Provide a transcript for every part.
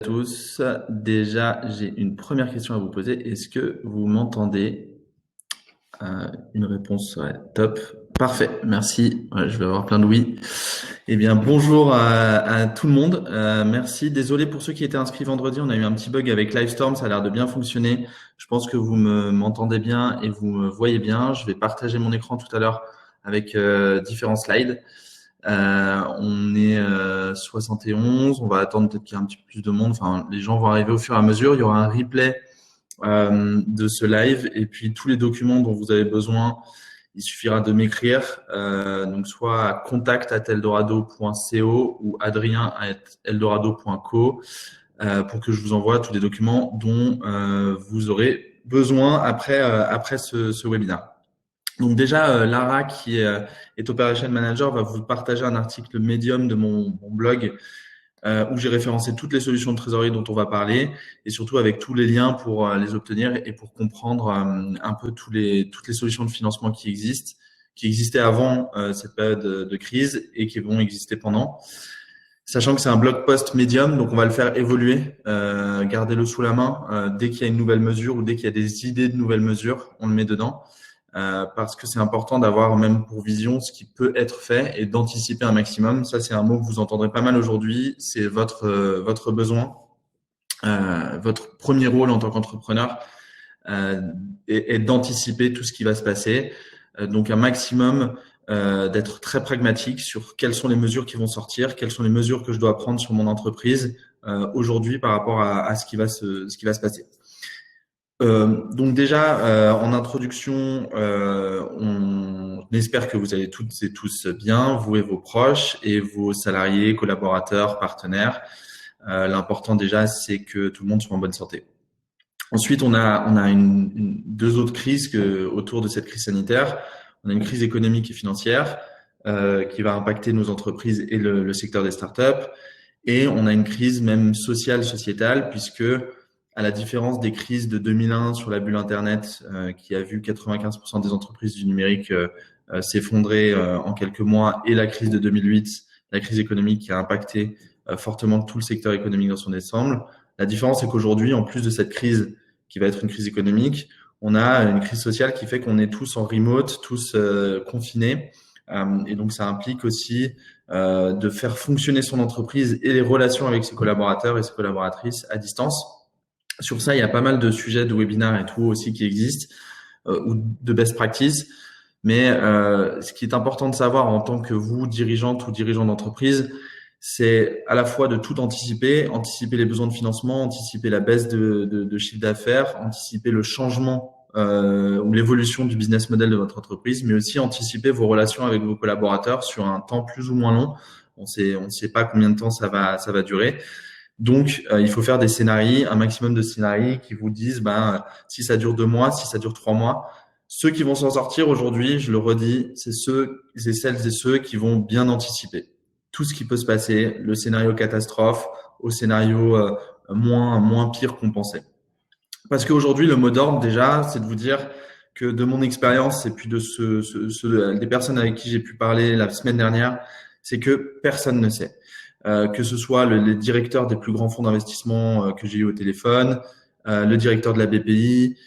Tous. Déjà, j'ai une première question à vous poser. Est-ce que vous m'entendez? Une réponse, ouais, top. Parfait, merci. Ouais, je vais avoir plein de oui. Eh bien, bonjour à tout le monde. Merci. Désolé pour ceux qui étaient inscrits vendredi. On a eu un petit bug avec Livestorm. Ça a l'air de bien fonctionner. Je pense que vous m'entendez bien et vous me voyez bien. Je vais partager mon écran tout à l'heure avec différents slides. On est 71, on va attendre peut-être qu'il y ait un petit peu plus de monde. Enfin, les gens vont arriver au fur et à mesure. Il y aura un replay de ce live et puis tous les documents dont vous avez besoin, il suffira de m'écrire, donc soit à contact@eldorado.co ou adrien@eldorado.co pour que je vous envoie tous les documents dont vous aurez besoin après ce webinaire. Donc déjà, Lara, qui est Operation Manager, va vous partager un article Medium de mon blog où j'ai référencé toutes les solutions de trésorerie dont on va parler et surtout avec tous les liens pour les obtenir et pour comprendre un peu toutes les solutions de financement qui existaient avant cette période de crise et qui vont exister pendant. Sachant que c'est un blog post Medium, donc on va le faire évoluer, gardez-le sous la main. Dès qu'il y a une nouvelle mesure ou dès qu'il y a des idées de nouvelles mesures, on le met dedans. Parce que c'est important d'avoir même pour vision ce qui peut être fait et d'anticiper un maximum. Ça, c'est un mot que vous entendrez pas mal aujourd'hui. C'est votre besoin, votre premier rôle en tant qu'entrepreneur est d'anticiper tout ce qui va se passer. Donc, un maximum d'être très pragmatique sur quelles sont les mesures qui vont sortir, quelles sont les mesures que je dois prendre sur mon entreprise aujourd'hui par rapport à ce qui va se passer. Donc déjà, en introduction, on espère que vous allez toutes et tous bien, vous et vos proches et vos salariés, collaborateurs, partenaires. L'important déjà, c'est que tout le monde soit en bonne santé. Ensuite, on a deux autres crises autour de cette crise sanitaire. On a une crise économique et financière qui va impacter nos entreprises et le secteur des startups. Et on a une crise même sociale, sociétale, puisque à la différence des crises de 2001 sur la bulle Internet, qui a vu 95% des entreprises du numérique s'effondrer en quelques mois, et la crise de 2008, la crise économique qui a impacté fortement tout le secteur économique dans son ensemble. La différence, c'est qu'aujourd'hui, en plus de cette crise qui va être une crise économique, on a une crise sociale qui fait qu'on est tous en remote, tous confinés. Et donc, ça implique aussi de faire fonctionner son entreprise et les relations avec ses collaborateurs et ses collaboratrices à distance. Sur ça, il y a pas mal de sujets de webinaires et tout aussi qui existent ou de best practices. Mais ce qui est important de savoir en tant que vous, dirigeante ou dirigeant d'entreprise, c'est à la fois de tout anticiper les besoins de financement, anticiper la baisse de chiffre d'affaires, anticiper le changement ou l'évolution du business model de votre entreprise, mais aussi anticiper vos relations avec vos collaborateurs sur un temps plus ou moins long. On ne sait pas combien de temps ça va durer. Donc, il faut faire des scénarios, un maximum de scénarios qui vous disent, si ça dure 2 mois, si ça dure 3 mois, ceux qui vont s'en sortir aujourd'hui, je le redis, c'est celles et ceux qui vont bien anticiper tout ce qui peut se passer, le scénario catastrophe au scénario moins pire qu'on pensait. Parce qu'aujourd'hui, le mot d'ordre, déjà, c'est de vous dire que de mon expérience et puis de des personnes avec qui j'ai pu parler la semaine dernière, c'est que personne ne sait. Que ce soit les directeurs des plus grands fonds d'investissement que j'ai eu au téléphone, le directeur de la BPI,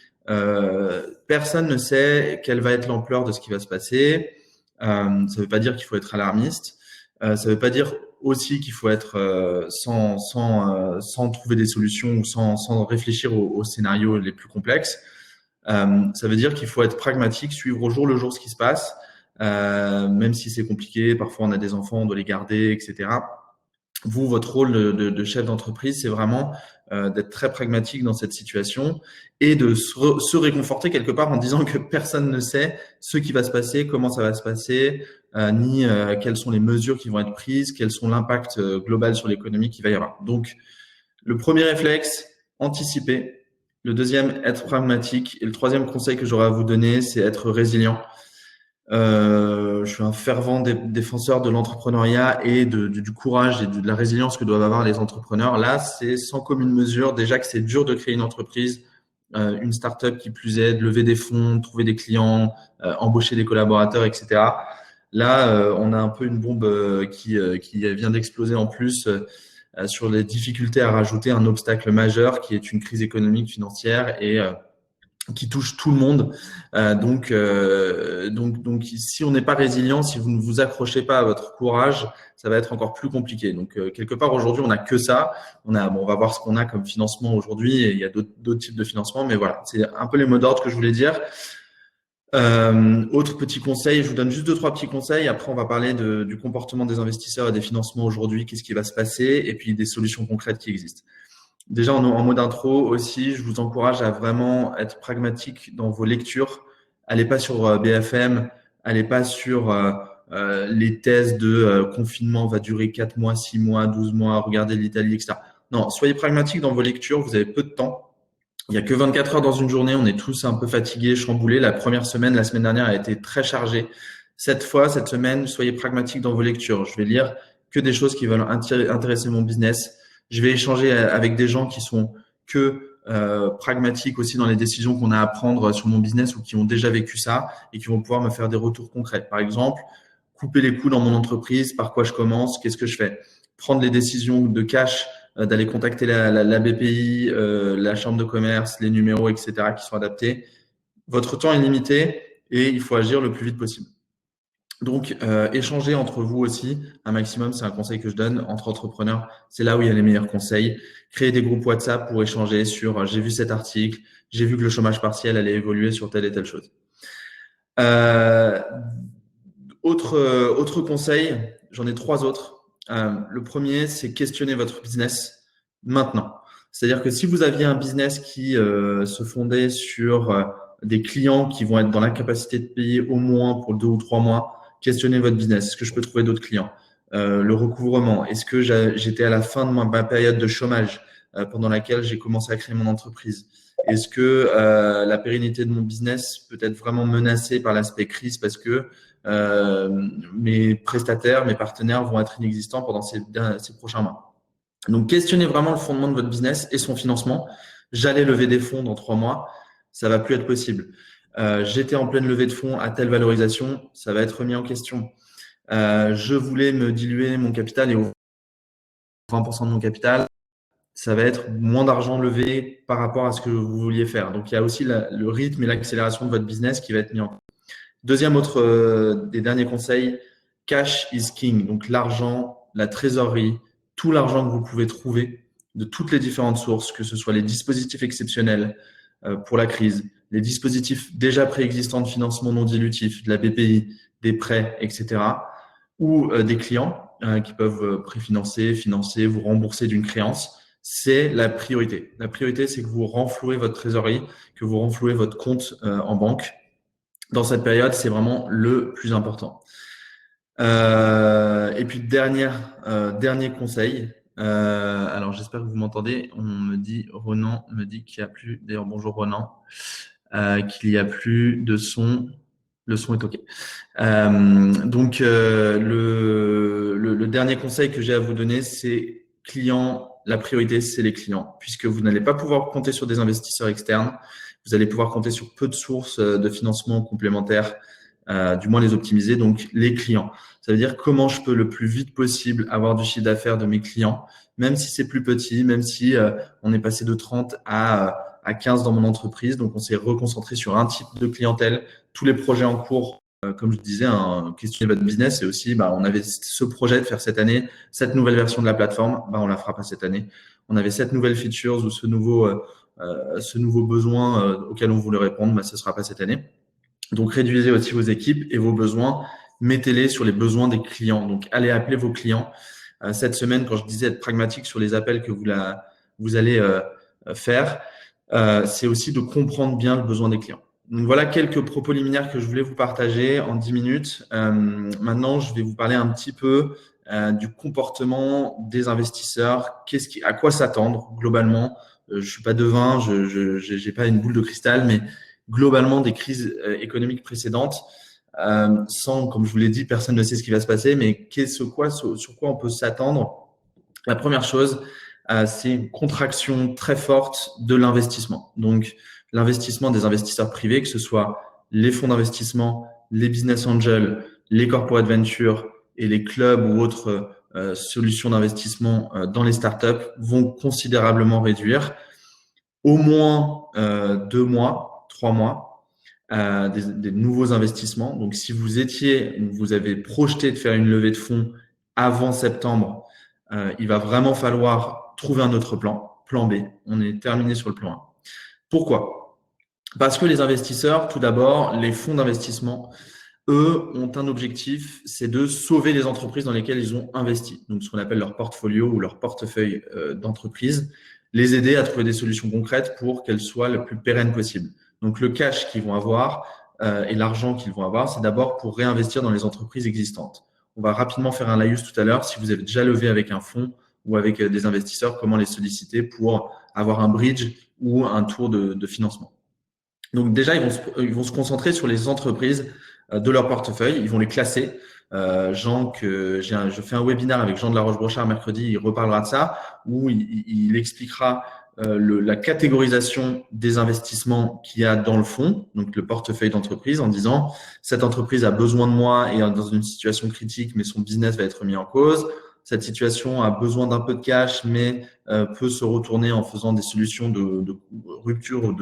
personne ne sait quelle va être l'ampleur de ce qui va se passer. Ça ne veut pas dire qu'il faut être alarmiste. Ça ne veut pas dire aussi qu'il faut être sans trouver des solutions ou sans réfléchir aux scénarios les plus complexes. Ça veut dire qu'il faut être pragmatique, suivre au jour le jour ce qui se passe, même si c'est compliqué. Parfois, on a des enfants, on doit les garder, etc. Vous, votre rôle de chef d'entreprise, c'est vraiment d'être très pragmatique dans cette situation et de se réconforter quelque part en disant que personne ne sait ce qui va se passer, comment ça va se passer, ni quelles sont les mesures qui vont être prises, quels sont l'impact global sur l'économie qu'il va y avoir. Donc, le premier réflexe, anticiper. Le deuxième, être pragmatique. Et le troisième conseil que j'aurais à vous donner, c'est être résilient. Je suis un fervent défenseur de l'entrepreneuriat et du courage et de la résilience que doivent avoir les entrepreneurs. Là, c'est sans commune mesure. Déjà que c'est dur de créer une entreprise, une start-up qui plus est, de lever des fonds, trouver des clients, embaucher des collaborateurs, etc. Là, on a un peu une bombe qui vient d'exploser en plus sur les difficultés à rajouter un obstacle majeur qui est une crise économique, financière et qui touche tout le monde. Donc, si on n'est pas résilient, si vous ne vous accrochez pas à votre courage, ça va être encore plus compliqué. Donc, quelque part, aujourd'hui, on n'a que ça. On va voir ce qu'on a comme financement aujourd'hui et il y a d'autres types de financement. Mais voilà, c'est un peu les mots d'ordre que je voulais dire. Autre petit conseil, je vous donne juste 2-3 petits conseils. Après, on va parler du comportement des investisseurs et des financements aujourd'hui, qu'est-ce qui va se passer et puis des solutions concrètes qui existent. Déjà, en mode intro aussi, je vous encourage à vraiment être pragmatique dans vos lectures. Allez pas sur BFM, allez pas sur les thèses de confinement va durer 4 mois, 6 mois, 12 mois, regardez l'Italie, etc. Non, soyez pragmatique dans vos lectures, vous avez peu de temps. Il n'y a que 24 heures dans une journée, on est tous un peu fatigués, chamboulés. La première semaine, la semaine dernière a été très chargée. Cette semaine, soyez pragmatique dans vos lectures. Je vais lire que des choses qui veulent intéresser mon business. Je vais échanger avec des gens qui sont que pragmatiques aussi dans les décisions qu'on a à prendre sur mon business ou qui ont déjà vécu ça et qui vont pouvoir me faire des retours concrets. Par exemple, couper les coûts dans mon entreprise, par quoi je commence, qu'est-ce que je fais. Prendre les décisions de cash, d'aller contacter la BPI, la chambre de commerce, les numéros, etc. qui sont adaptés. Votre temps est limité et il faut agir le plus vite possible. Donc, échanger entre vous aussi un maximum, c'est un conseil que je donne entre entrepreneurs. C'est là où il y a les meilleurs conseils. Créer des groupes WhatsApp pour échanger sur j'ai vu cet article, j'ai vu que le chômage partiel allait évoluer sur telle et telle chose. Autre conseil, j'en ai 3 autres. Le premier, c'est questionner votre business maintenant. C'est-à-dire que si vous aviez un business qui se fondait sur des clients qui vont être dans l'incapacité de payer au moins pour 2 ou 3 mois, questionnez votre business. Est-ce que je peux trouver d'autres clients? Le recouvrement. Est-ce que j'étais à la fin de ma période de chômage pendant laquelle j'ai commencé à créer mon entreprise? Est-ce que la pérennité de mon business peut être vraiment menacée par l'aspect crise parce que mes prestataires, mes partenaires vont être inexistants pendant ces prochains mois? Donc, questionnez vraiment le fondement de votre business et son financement. J'allais lever des fonds dans 3 mois, ça va plus être possible. J'étais en pleine levée de fonds à telle valorisation, ça va être remis en question. Je voulais me diluer mon capital et ouvrir 20% de mon capital, ça va être moins d'argent levé par rapport à ce que vous vouliez faire. Donc, il y a aussi le rythme et l'accélération de votre business qui va être mis en place. Deuxième des derniers conseils, cash is king. Donc, l'argent, la trésorerie, tout l'argent que vous pouvez trouver de toutes les différentes sources, que ce soit les dispositifs exceptionnels pour la crise, les dispositifs déjà préexistants de financement non dilutif, de la BPI, des prêts, etc., ou des clients qui peuvent préfinancer, financer, vous rembourser d'une créance, c'est la priorité. La priorité, c'est que vous renflouez votre trésorerie, que vous renflouez votre compte en banque. Dans cette période, c'est vraiment le plus important. Et puis, dernier conseil. Alors, j'espère que vous m'entendez. Ronan me dit qu'il n'y a plus, d'ailleurs, bonjour Ronan, qu'il n'y a plus de son. Le son est OK. Donc, le dernier conseil que j'ai à vous donner, c'est clients. La priorité, c'est les clients, puisque vous n'allez pas pouvoir compter sur des investisseurs externes. Vous allez pouvoir compter sur peu de sources de financement complémentaires, du moins les optimiser. Donc, les clients. Ça veut dire comment je peux le plus vite possible avoir du chiffre d'affaires de mes clients, même si c'est plus petit, même si on est passé de 30 à 15 dans mon entreprise. Donc, on s'est reconcentré sur un type de clientèle. Tous les projets en cours, comme je disais, questionner votre business, et aussi, on avait ce projet de faire cette année, cette nouvelle version de la plateforme, on la fera pas cette année. On avait cette nouvelle features ou ce nouveau besoin auquel on voulait répondre, ce sera pas cette année. Donc, réduisez aussi vos équipes et vos besoins, mettez-les sur les besoins des clients. Donc, allez appeler vos clients. Cette semaine, quand je disais être pragmatique sur les appels que vous allez faire, c'est aussi de comprendre bien le besoin des clients. Donc, voilà quelques propos liminaires que je voulais vous partager en 10 minutes. Maintenant, je vais vous parler un petit peu du comportement des investisseurs. À quoi s'attendre globalement? Je suis pas devin, je n'ai pas une boule de cristal, mais globalement des crises économiques précédentes, comme je vous l'ai dit, personne ne sait ce qui va se passer, mais sur quoi on peut s'attendre? La première chose, c'est une contraction très forte de l'investissement. Donc, l'investissement des investisseurs privés, que ce soit les fonds d'investissement, les business angels, les corporate ventures et les clubs ou autres solutions d'investissement dans les startups vont considérablement réduire au moins 2 mois, 3 mois des nouveaux investissements. Donc, si vous avez projeté de faire une levée de fonds avant septembre, il va vraiment falloir trouver un autre plan B. On est terminé sur le plan 1. Pourquoi? Parce que les investisseurs, tout d'abord, les fonds d'investissement, eux, ont un objectif, c'est de sauver les entreprises dans lesquelles ils ont investi. Donc, ce qu'on appelle leur portfolio ou leur portefeuille d'entreprise, les aider à trouver des solutions concrètes pour qu'elles soient le plus pérennes possible. Donc, le cash qu'ils vont avoir et l'argent qu'ils vont avoir, c'est d'abord pour réinvestir dans les entreprises existantes. On va rapidement faire un laïus tout à l'heure. Si vous avez déjà levé avec un fonds ou avec des investisseurs, comment les solliciter pour avoir un bridge ou un tour de financement. Donc déjà, ils vont se concentrer sur les entreprises de leur portefeuille. Ils vont les classer. Je fais un webinaire avec Jean de la Roche-Brochard mercredi. Il reparlera de ça, où il expliquera la catégorisation des investissements qu'il y a dans le fonds, donc le portefeuille d'entreprise, en disant cette entreprise a besoin de moi et est dans une situation critique, mais son business va être mis en cause. Cette situation a besoin d'un peu de cash, mais peut se retourner en faisant des solutions de rupture ou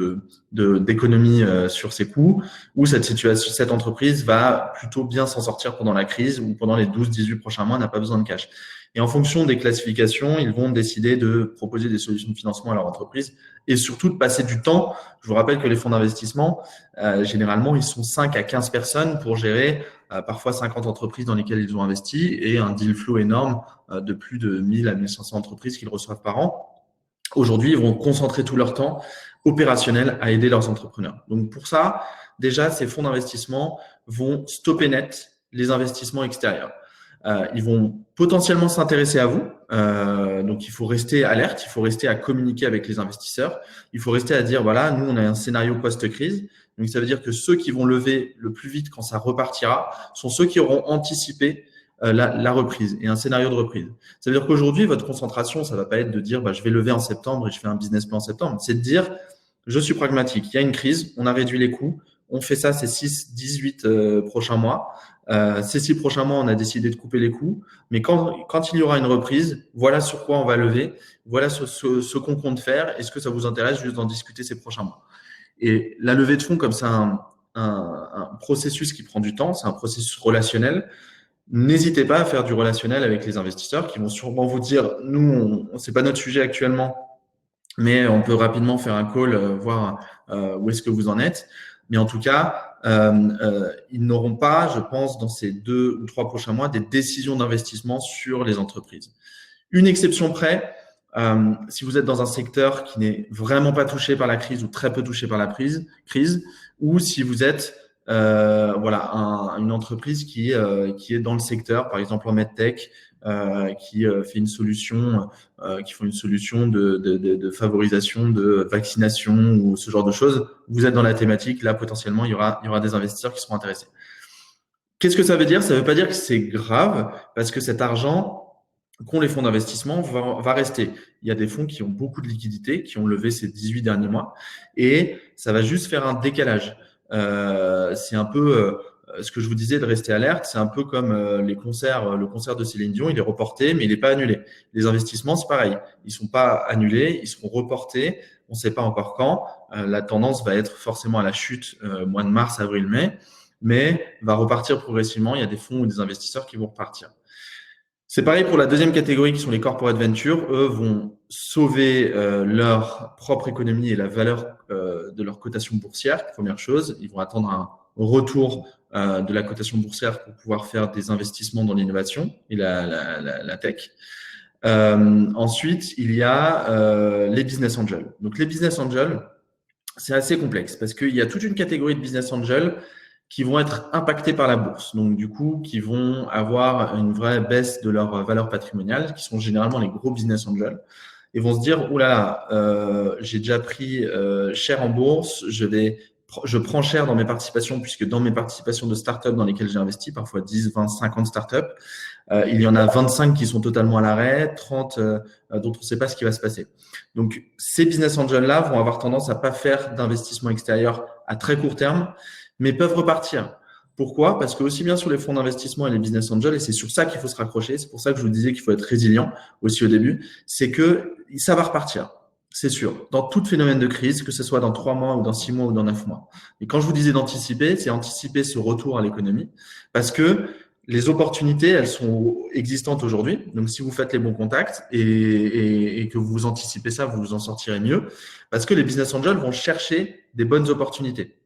d'économie sur ses coûts. Ou cette entreprise va plutôt bien s'en sortir pendant la crise ou pendant les 12-18 prochains mois, n'a pas besoin de cash. Et en fonction des classifications, ils vont décider de proposer des solutions de financement à leur entreprise et surtout de passer du temps. Je vous rappelle que les fonds d'investissement, généralement, ils sont 5 à 15 personnes pour gérer parfois 50 entreprises dans lesquelles ils ont investi et un deal flow énorme de plus de 1000 à 1500 entreprises qu'ils reçoivent par an. Aujourd'hui, ils vont concentrer tout leur temps opérationnel à aider leurs entrepreneurs. Donc pour ça, déjà, ces fonds d'investissement vont stopper net les investissements extérieurs. Ils vont potentiellement s'intéresser à vous. Donc, il faut rester alerte, il faut rester à communiquer avec les investisseurs. Il faut rester à dire, voilà, nous, on a un scénario post-crise. Donc, ça veut dire que ceux qui vont lever le plus vite quand ça repartira sont ceux qui auront anticipé la reprise et un scénario de reprise. Ça veut dire qu'aujourd'hui, votre concentration, ça va pas être de dire, je vais lever en septembre et je fais un business plan en septembre. C'est de dire, je suis pragmatique. Il y a une crise, on a réduit les coûts. On fait ça ces 6-18 prochains mois. Ces 6 prochains mois, on a décidé de couper les coûts. Mais quand il y aura une reprise, voilà sur quoi on va lever. Voilà ce qu'on compte faire. Est-ce que ça vous intéresse juste d'en discuter ces prochains mois? Et la levée de fonds, comme c'est un processus qui prend du temps, c'est un processus relationnel. N'hésitez pas à faire du relationnel avec les investisseurs qui vont sûrement vous dire, nous, c'est pas notre sujet actuellement, mais on peut rapidement faire un call, voir où est-ce que vous en êtes. Mais en tout cas, ils n'auront pas, je pense, dans ces 2 ou 3 prochains mois, des décisions d'investissement sur les entreprises. Une exception près, si vous êtes dans un secteur qui n'est vraiment pas touché par la crise ou très peu touché par la crise, ou si vous êtes une entreprise qui est dans le secteur, par exemple en medtech, qui fait une solution, qui font une solution de favorisation de vaccination ou ce genre de choses. Vous êtes dans la thématique, là potentiellement il y aura des investisseurs qui seront intéressés. Qu'est-ce que ça veut dire? Ça ne veut pas dire que c'est grave, parce que cet argent qu'ont les fonds d'investissement va rester. Il y a des fonds qui ont beaucoup de liquidités, qui ont levé ces 18 derniers mois, et ça va juste faire un décalage. C'est un peu ce que je vous disais de rester alerte. C'est un peu comme les concerts. Le concert de Céline Dion, il est reporté, mais il n'est pas annulé. Les investissements, c'est pareil. Ils sont pas annulés, ils seront reportés. On ne sait pas encore quand. La tendance va être forcément à la chute mois de mars, avril, mai, mais va repartir progressivement. Il y a des fonds ou des investisseurs qui vont repartir. C'est pareil pour la deuxième catégorie qui sont les corporate ventures. Eux vont sauver leur propre économie et la valeur de leur cotation boursière. Première chose, ils vont attendre un retour de la cotation boursière pour pouvoir faire des investissements dans l'innovation et la tech. Ensuite, il y a les business angels. Donc les business angels, c'est assez complexe parce qu'il y a toute une catégorie de business angels qui vont être impactés par la bourse. Donc, du coup, qui vont avoir une vraie baisse de leur valeur patrimoniale, qui sont généralement les gros business angels, et vont se dire, oulala, j'ai déjà pris cher en bourse, je prends cher dans mes participations, puisque dans mes participations de startups dans lesquelles j'ai investi, parfois 10, 20, 50 startups, il y en a 25 qui sont totalement à l'arrêt, 30 dont on ne sait pas ce qui va se passer. Donc, ces business angels-là vont avoir tendance à pas faire d'investissement extérieur à très court terme, mais peuvent repartir. Pourquoi? Parce que aussi bien sur les fonds d'investissement et les business angels, et c'est sur ça qu'il faut se raccrocher, c'est pour ça que je vous disais qu'il faut être résilient aussi au début, c'est que ça va repartir. C'est sûr, dans tout phénomène de crise, que ce soit dans 3 mois ou dans 6 mois ou dans 9 mois. Et quand je vous disais d'anticiper, c'est anticiper ce retour à l'économie parce que les opportunités, elles sont existantes aujourd'hui. Donc, si vous faites les bons contacts et que vous anticipez ça, vous vous en sortirez mieux parce que les business angels vont chercher des bonnes opportunités.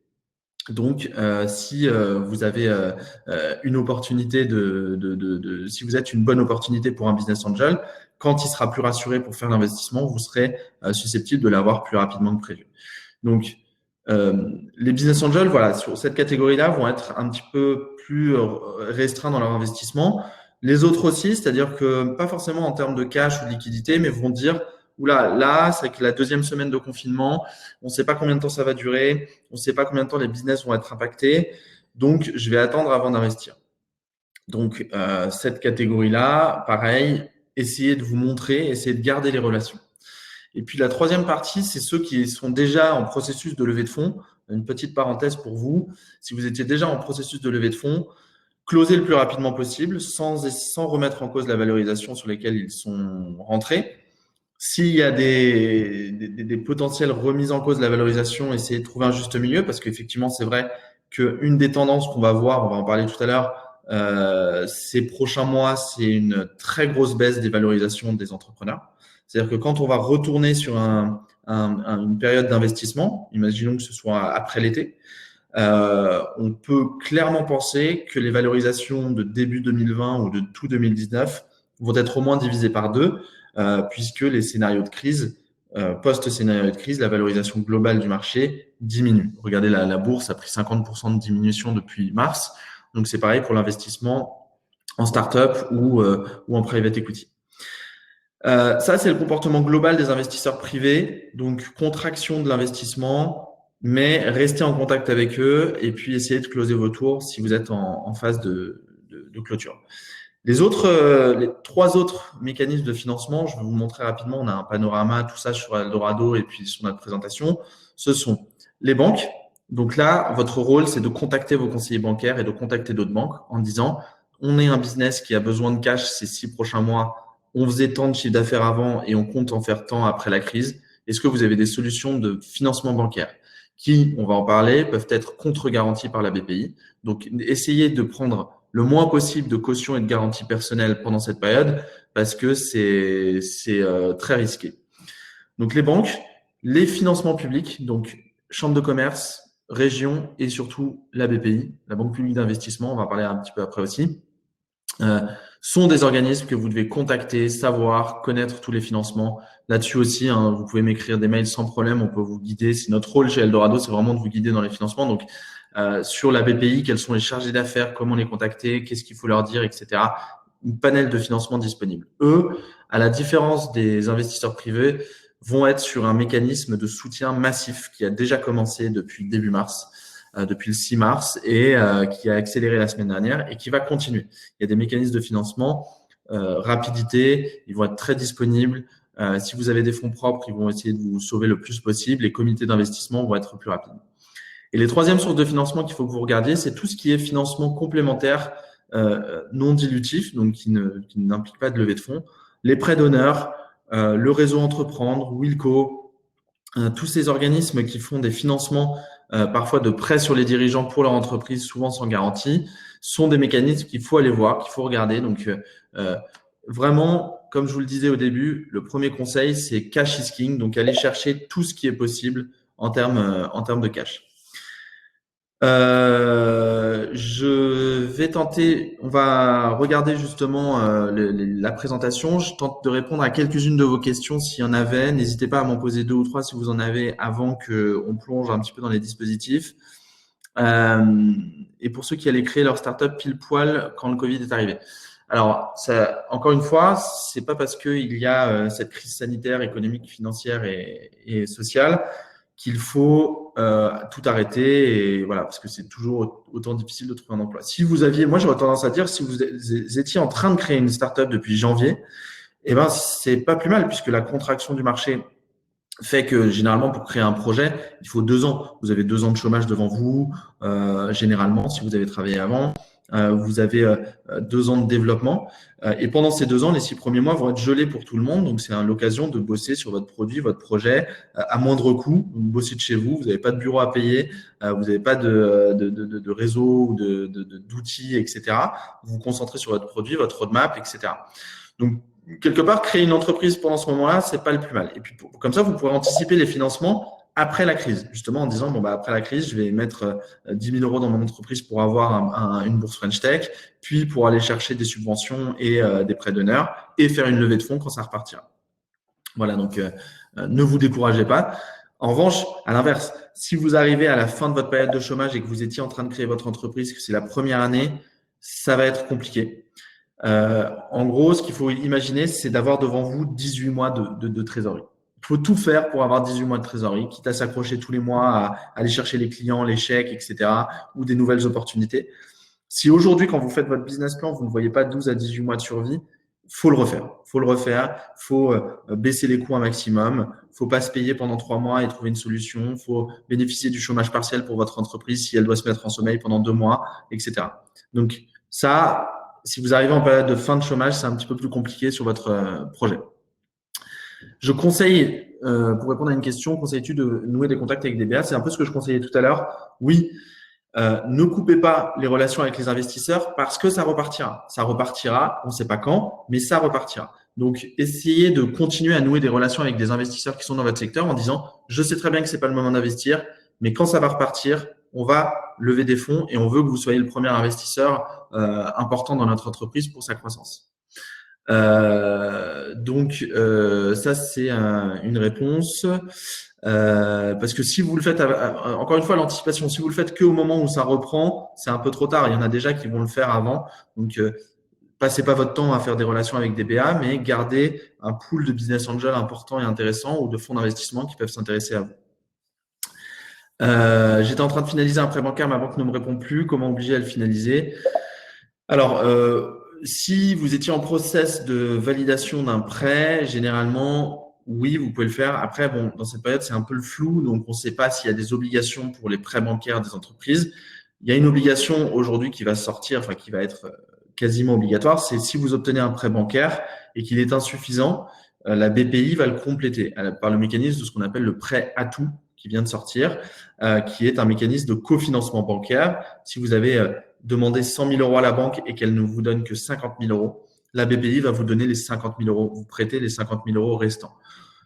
Donc, si vous avez une opportunité si vous êtes une bonne opportunité pour un business angel, quand il sera plus rassuré pour faire l'investissement, vous serez susceptible de l'avoir plus rapidement que prévu. Donc, les business angels, voilà, sur cette catégorie-là, vont être un petit peu plus restreints dans leur investissement. Les autres aussi, c'est-à-dire que pas forcément en termes de cash ou de liquidité, mais vont dire, oula, là, c'est que la deuxième semaine de confinement, on ne sait pas combien de temps ça va durer, on ne sait pas combien de temps les business vont être impactés, donc je vais attendre avant d'investir. Donc, cette catégorie-là, pareil, essayez de vous montrer, essayez de garder les relations. Et puis la troisième partie, c'est ceux qui sont déjà en processus de levée de fonds. Une petite parenthèse pour vous, si vous étiez déjà en processus de levée de fonds, closez le plus rapidement possible sans remettre en cause la valorisation sur lesquelles ils sont rentrés. S'il y a des potentielles remises en cause de la valorisation, essayez de trouver un juste milieu parce qu'effectivement, c'est vrai qu'une des tendances qu'on va voir, on va en parler tout à l'heure, ces prochains mois, c'est une très grosse baisse des valorisations des entrepreneurs. C'est-à-dire que quand on va retourner sur une période d'investissement, imaginons que ce soit après l'été, on peut clairement penser que les valorisations de début 2020 ou de tout 2019 vont être au moins divisées par 2, puisque les scénarios de crise, post-scénario de crise, la valorisation globale du marché diminue. Regardez, la bourse a pris 50% de diminution depuis mars. Donc, c'est pareil pour l'investissement en start-up ou en private equity. Ça, c'est le comportement global des investisseurs privés. Donc, contraction de l'investissement, mais restez en contact avec eux et puis essayez de closer vos tours si vous êtes en phase de clôture. Les 3 autres mécanismes de financement, je vais vous montrer rapidement. On a un panorama, tout ça sur Eldorado et puis sur notre présentation. Ce sont les banques. Donc là, votre rôle, c'est de contacter vos conseillers bancaires et de contacter d'autres banques en disant on est un business qui a besoin de cash ces 6 prochains mois. On faisait tant de chiffre d'affaires avant et on compte en faire tant après la crise. Est-ce que vous avez des solutions de financement bancaire qui, on va en parler, peuvent être contre-garanties par la BPI? Donc, essayez de prendre le moins possible de caution et de garantie personnelle pendant cette période parce que c'est très risqué. Donc, les banques, les financements publics, donc chambre de commerce, région et surtout la BPI, la Banque publique d'investissement, on va en parler un petit peu après aussi, sont des organismes que vous devez contacter, savoir, connaître tous les financements. Là-dessus aussi, hein, vous pouvez m'écrire des mails sans problème, on peut vous guider. C'est notre rôle chez Eldorado, c'est vraiment de vous guider dans les financements. Donc, sur la BPI, quels sont les chargés d'affaires, comment les contacter, qu'est-ce qu'il faut leur dire, etc. Une panel de financement disponible. Eux, à la différence des investisseurs privés, vont être sur un mécanisme de soutien massif qui a déjà commencé depuis début mars, depuis le 6 mars et qui a accéléré la semaine dernière et qui va continuer. Il y a des mécanismes de financement, rapidité, ils vont être très disponibles. Si vous avez des fonds propres, ils vont essayer de vous sauver le plus possible. Les comités d'investissement vont être plus rapides. Et les troisièmes sources de financement qu'il faut que vous regardiez, c'est tout ce qui est financement complémentaire non dilutif, donc qui n'implique pas de levée de fonds, les prêts d'honneur, le réseau Entreprendre, Wilco, tous ces organismes qui font des financements parfois de prêts sur les dirigeants pour leur entreprise, souvent sans garantie, sont des mécanismes qu'il faut aller voir, qu'il faut regarder. Donc, vraiment, comme je vous le disais au début, le premier conseil, c'est cash is king. Donc, aller chercher tout ce qui est possible en termes de cash. Je vais tenter, on va regarder justement la présentation. Je tente de répondre à quelques-unes de vos questions s'il y en avait. N'hésitez pas à m'en poser 2 ou 3 si vous en avez avant qu'on plonge un petit peu dans les dispositifs. Et pour ceux qui allaient créer leur startup pile poil quand le Covid est arrivé. Alors, ça, encore une fois, c'est pas parce qu'il y a cette crise sanitaire, économique, financière et sociale qu'il faut tout arrêter et voilà, parce que c'est toujours autant difficile de trouver un emploi. Si vous aviez, moi j'aurais tendance à dire, si vous étiez en train de créer une startup depuis janvier, eh ben c'est pas plus mal puisque la contraction du marché fait que généralement pour créer un projet, il faut 2 ans. Vous avez 2 ans de chômage devant vous, généralement si vous avez travaillé avant. Vous avez 2 ans de développement. Et pendant ces 2 ans, les 6 premiers mois vont être gelés pour tout le monde. Donc c'est l'occasion de bosser sur votre produit, votre projet à moindre coût. Vous bossez de chez vous, vous n'avez pas de bureau à payer, vous n'avez pas de réseau ou d'outils, etc. Vous vous concentrez sur votre produit, votre roadmap, etc. Donc quelque part, créer une entreprise pendant ce moment-là, c'est pas le plus mal. Et puis, comme ça, vous pourrez anticiper les financements après la crise, justement en disant, bon, bah, après la crise, je vais mettre 10 000 euros dans mon entreprise pour avoir une bourse French Tech, puis pour aller chercher des subventions et des prêts d'honneur et faire une levée de fonds quand ça repartira. Voilà, donc ne vous découragez pas. En revanche, à l'inverse, si vous arrivez à la fin de votre période de chômage et que vous étiez en train de créer votre entreprise, que c'est la première année, ça va être compliqué. En gros, ce qu'il faut imaginer, c'est d'avoir devant vous 18 mois de trésorerie. Il faut tout faire pour avoir 18 mois de trésorerie, quitte à s'accrocher tous les mois, à aller chercher les clients, les chèques, etc., ou des nouvelles opportunités. Si aujourd'hui, quand vous faites votre business plan, vous ne voyez pas 12 à 18 mois de survie, faut le refaire. Faut le refaire. Faut baisser les coûts un maximum. Faut pas se payer pendant 3 mois et trouver une solution. Faut bénéficier du chômage partiel pour votre entreprise si elle doit se mettre en sommeil pendant 2 mois, etc. Donc ça, si vous arrivez en période de fin de chômage, c'est un petit peu plus compliqué sur votre projet. Je conseille, pour répondre à une question, conseilles-tu de nouer des contacts avec des BA? C'est un peu ce que je conseillais tout à l'heure. Oui, ne coupez pas les relations avec les investisseurs parce que ça repartira. Ça repartira, on ne sait pas quand, mais ça repartira. Donc, essayez de continuer à nouer des relations avec des investisseurs qui sont dans votre secteur en disant, je sais très bien que c'est pas le moment d'investir, mais quand ça va repartir, on va lever des fonds et on veut que vous soyez le premier investisseur important dans notre entreprise pour sa croissance. Ça, c'est une réponse. Parce que si vous le faites, encore une fois, l'anticipation, si vous le faites qu'au moment où ça reprend, c'est un peu trop tard. Il y en a déjà qui vont le faire avant. Donc, passez pas votre temps à faire des relations avec des BA, mais gardez un pool de business angels important et intéressant ou de fonds d'investissement qui peuvent s'intéresser à vous. J'étais en train de finaliser un prêt bancaire, ma banque ne me répond plus. Comment obliger à le finaliser? Alors, si vous étiez en process de validation d'un prêt, généralement, oui, vous pouvez le faire. Après, bon, dans cette période, c'est un peu le flou, donc on ne sait pas s'il y a des obligations pour les prêts bancaires des entreprises. Il y a une obligation aujourd'hui qui va sortir, enfin qui va être quasiment obligatoire, c'est si vous obtenez un prêt bancaire et qu'il est insuffisant, la BPI va le compléter par le mécanisme de ce qu'on appelle le prêt atout qui vient de sortir, qui est un mécanisme de cofinancement bancaire. Si vous avez demandé 100 000 euros à la banque et qu'elle ne vous donne que 50 000 euros, la BPI va vous donner les 50 000 euros, vous prêtez les 50 000 euros restants.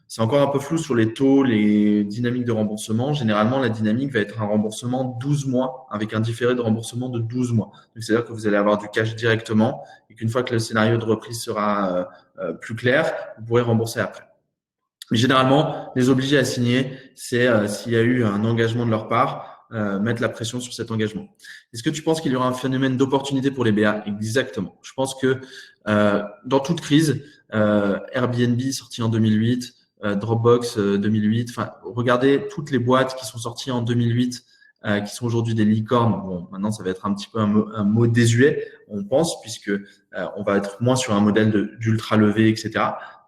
C'est encore un peu flou sur les taux, les dynamiques de remboursement. Généralement, la dynamique va être un remboursement 12 mois avec un différé de remboursement de 12 mois. Donc, c'est-à-dire que vous allez avoir du cash directement et qu'une fois que le scénario de reprise sera plus clair, vous pourrez rembourser après. Mais généralement, les obliger à signer, c'est s'il y a eu un engagement de leur part, mettre la pression sur cet engagement. Est-ce que tu penses qu'il y aura un phénomène d'opportunité pour les BA? Exactement. Je pense que dans toute crise, Airbnb sorti en 2008, Dropbox 2008, enfin, regardez toutes les boîtes qui sont sorties en 2008, qui sont aujourd'hui des licornes. Bon, maintenant, ça va être un petit peu un mot désuet, on pense, puisque on va être moins sur un modèle d'ultra levé, etc.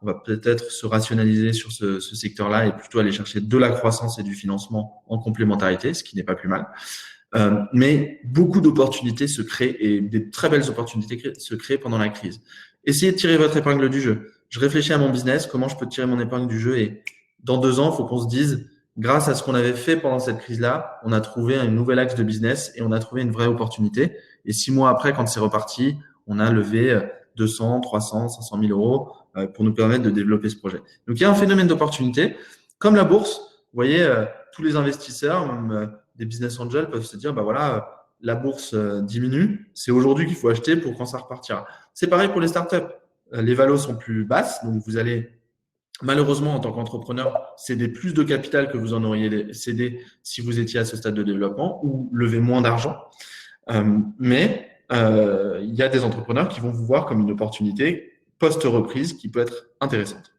On va peut-être se rationaliser sur ce secteur-là et plutôt aller chercher de la croissance et du financement en complémentarité, ce qui n'est pas plus mal. Mais beaucoup d'opportunités se créent et des très belles opportunités se créent pendant la crise. Essayez de tirer votre épingle du jeu. Je réfléchis à mon business, comment je peux tirer mon épingle du jeu et dans 2 ans, il faut qu'on se dise, grâce à ce qu'on avait fait pendant cette crise-là, on a trouvé un nouvel axe de business et on a trouvé une vraie opportunité. Et 6 mois après, quand c'est reparti, on a levé 200, 300, 500 000 euros pour nous permettre de développer ce projet. Donc, il y a un phénomène d'opportunité. Comme la bourse, vous voyez, tous les investisseurs, même des business angels peuvent se dire, bah voilà, la bourse diminue, c'est aujourd'hui qu'il faut acheter pour quand ça repartira. C'est pareil pour les startups. Les valos sont plus basses, donc vous allez malheureusement en tant qu'entrepreneur céder plus de capital que vous en auriez cédé si vous étiez à ce stade de développement ou lever moins d'argent. Mais il y a des entrepreneurs qui vont vous voir comme une opportunité post-reprise qui peut être intéressante.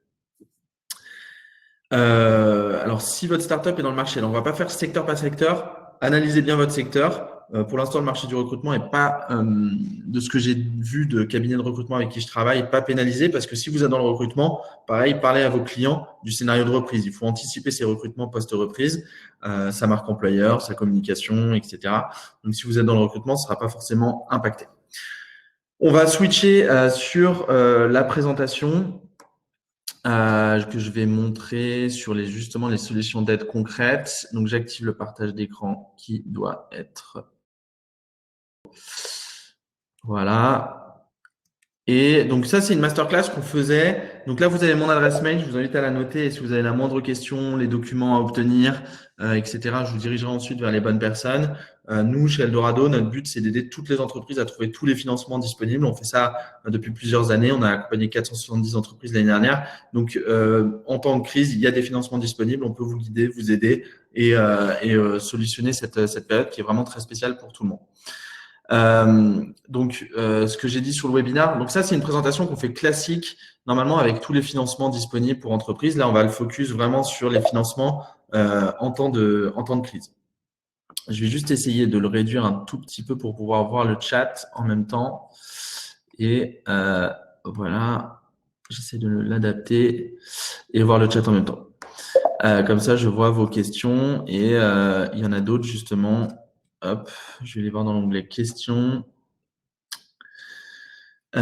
Alors, si votre startup est dans le marché, alors on ne va pas faire secteur par secteur, analysez bien votre secteur. Pour l'instant, le marché du recrutement n'est pas, de ce que j'ai vu de cabinets de recrutement avec qui je travaille, pas pénalisé parce que si vous êtes dans le recrutement, pareil, parlez à vos clients du scénario de reprise. Il faut anticiper ces recrutements post-reprise, sa marque employeur, sa communication, etc. Donc, si vous êtes dans le recrutement, ce ne sera pas forcément impacté. On va switcher sur la présentation que je vais montrer sur justement les solutions d'aide concrètes. Donc, j'active le partage d'écran qui doit être… Voilà. Et donc, ça, c'est une masterclass qu'on faisait. Donc là, vous avez mon adresse mail. Je vous invite à la noter. Et si vous avez la moindre question, les documents à obtenir, etc., je vous dirigerai ensuite vers les bonnes personnes. Nous, chez Eldorado, notre but, c'est d'aider toutes les entreprises à trouver tous les financements disponibles. On fait ça depuis plusieurs années. On a accompagné 470 entreprises l'année dernière. Donc, en temps de crise, il y a des financements disponibles. On peut vous guider, vous aider et solutionner cette période qui est vraiment très spéciale pour tout le monde. Ce que j'ai dit sur le webinaire, donc ça, c'est une présentation qu'on fait classique, normalement avec tous les financements disponibles pour entreprises. Là, on va le focus vraiment sur les financements en temps de crise. Je vais juste essayer de le réduire un tout petit peu pour pouvoir voir le chat en même temps. Et voilà, j'essaie de l'adapter et voir le chat en même temps. Comme ça, je vois vos questions et il y en a d'autres justement. Hop, je vais les voir dans l'onglet questions. Ok,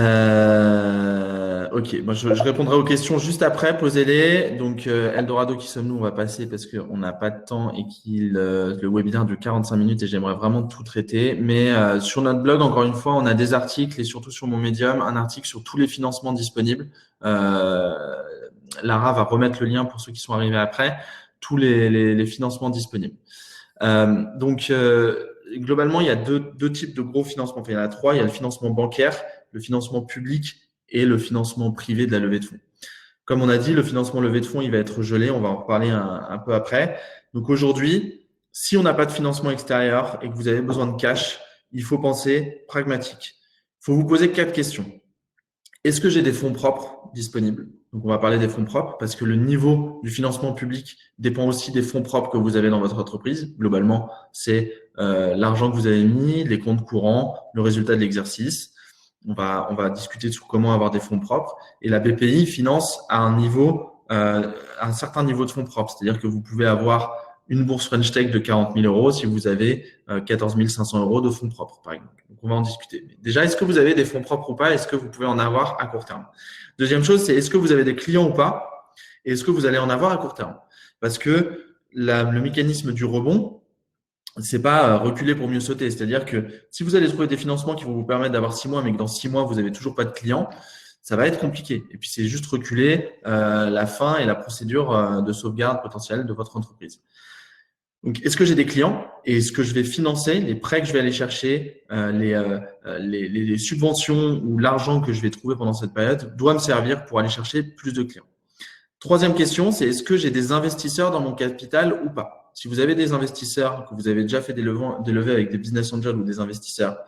bon, je répondrai aux questions juste après, posez-les. Donc, Eldorado, qui sommes-nous? On va passer parce qu'on n'a pas de temps et le webinaire dure 45 minutes et j'aimerais vraiment tout traiter. Mais sur notre blog, encore une fois, on a des articles et surtout sur mon Medium, un article sur tous les financements disponibles. Lara va remettre le lien pour ceux qui sont arrivés après, tous les financements disponibles. Globalement, il y a deux types de gros financements. Enfin, il y en a trois. Il y a le financement bancaire, le financement public et le financement privé de la levée de fonds. Comme on a dit, le financement levée de fonds, il va être gelé. On va en reparler un peu après. Donc aujourd'hui, si on n'a pas de financement extérieur et que vous avez besoin de cash, il faut penser pragmatique. Il faut vous poser 4 questions. Est-ce que j'ai des fonds propres disponibles? Donc, on va parler des fonds propres parce que le niveau du financement public dépend aussi des fonds propres que vous avez dans votre entreprise. Globalement, c'est l'argent que vous avez mis, les comptes courants, le résultat de l'exercice. On va discuter sur comment avoir des fonds propres. Et la BPI finance à un certain niveau de fonds propres. C'est-à-dire que vous pouvez avoir une bourse French Tech de 40 000 euros si vous avez 14 500 euros de fonds propres, par exemple. Donc, on va en discuter. Mais déjà, est-ce que vous avez des fonds propres ou pas? Est-ce que vous pouvez en avoir à court terme? Deuxième chose, c'est est-ce que vous avez des clients ou pas? Et est-ce que vous allez en avoir à court terme? Parce que le mécanisme du rebond, c'est pas reculer pour mieux sauter. C'est-à-dire que si vous allez trouver des financements qui vont vous permettre d'avoir 6 mois, mais que dans 6 mois, vous n'avez toujours pas de clients, ça va être compliqué. Et puis, c'est juste reculer la fin et la procédure de sauvegarde potentielle de votre entreprise. Donc, est-ce que j'ai des clients et est-ce que je vais financer les prêts que je vais aller chercher, les subventions ou l'argent que je vais trouver pendant cette période doit me servir pour aller chercher plus de clients. Troisième question, c'est est-ce que j'ai des investisseurs dans mon capital ou pas? Si vous avez des investisseurs, que vous avez déjà fait des levées avec des business angels ou des investisseurs,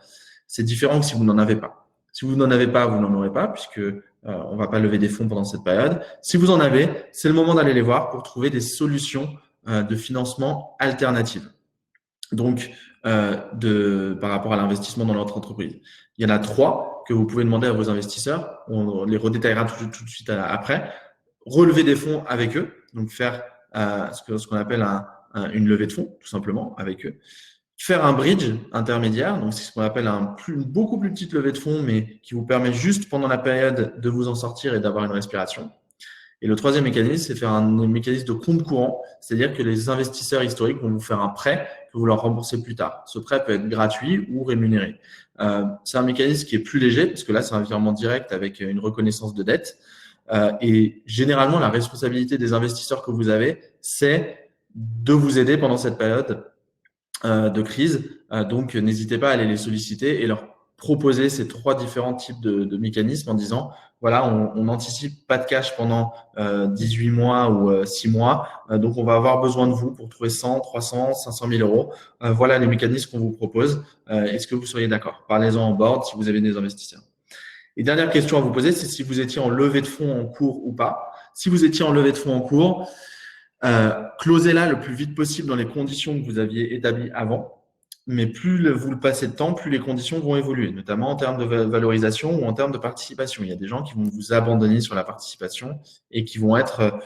c'est différent que si vous n'en avez pas. Si vous n'en avez pas, vous n'en aurez pas puisque on va pas lever des fonds pendant cette période. Si vous en avez, c'est le moment d'aller les voir pour trouver des solutions de financement alternatives. Donc, par rapport à l'investissement dans notre entreprise. Il y en a 3 que vous pouvez demander à vos investisseurs. On les redétaillera tout de suite après. Relever des fonds avec eux, donc faire ce qu'on appelle une levée de fonds, tout simplement, avec eux. Faire un bridge intermédiaire, donc c'est ce qu'on appelle une beaucoup plus petite levée de fonds, mais qui vous permet juste pendant la période de vous en sortir et d'avoir une respiration. Et le troisième mécanisme, c'est faire un mécanisme de compte courant, c'est-à-dire que les investisseurs historiques vont vous faire un prêt que vous leur remboursez plus tard. Ce prêt peut être gratuit ou rémunéré. C'est un mécanisme qui est plus léger, parce que là, c'est un virement direct avec une reconnaissance de dette. Et généralement, la responsabilité des investisseurs que vous avez, c'est de vous aider pendant cette période de crise. Donc, n'hésitez pas à aller les solliciter et leur proposer ces 3 différents types de mécanismes en disant, voilà, on n'anticipe pas de cash pendant 18 mois ou 6 mois. Donc, on va avoir besoin de vous pour trouver 100, 300, 500 000 euros. Voilà les mécanismes qu'on vous propose. Est-ce que vous seriez d'accord? Parlez-en en board si vous avez des investisseurs. Et dernière question à vous poser, c'est si vous étiez en levée de fonds en cours ou pas. Si vous étiez en levée de fonds en cours, closez-la le plus vite possible dans les conditions que vous aviez établies avant. mais plus vous le passez de temps, plus les conditions vont évoluer, notamment en termes de valorisation ou en termes de participation. Il y a des gens qui vont vous abandonner sur la participation et qui vont être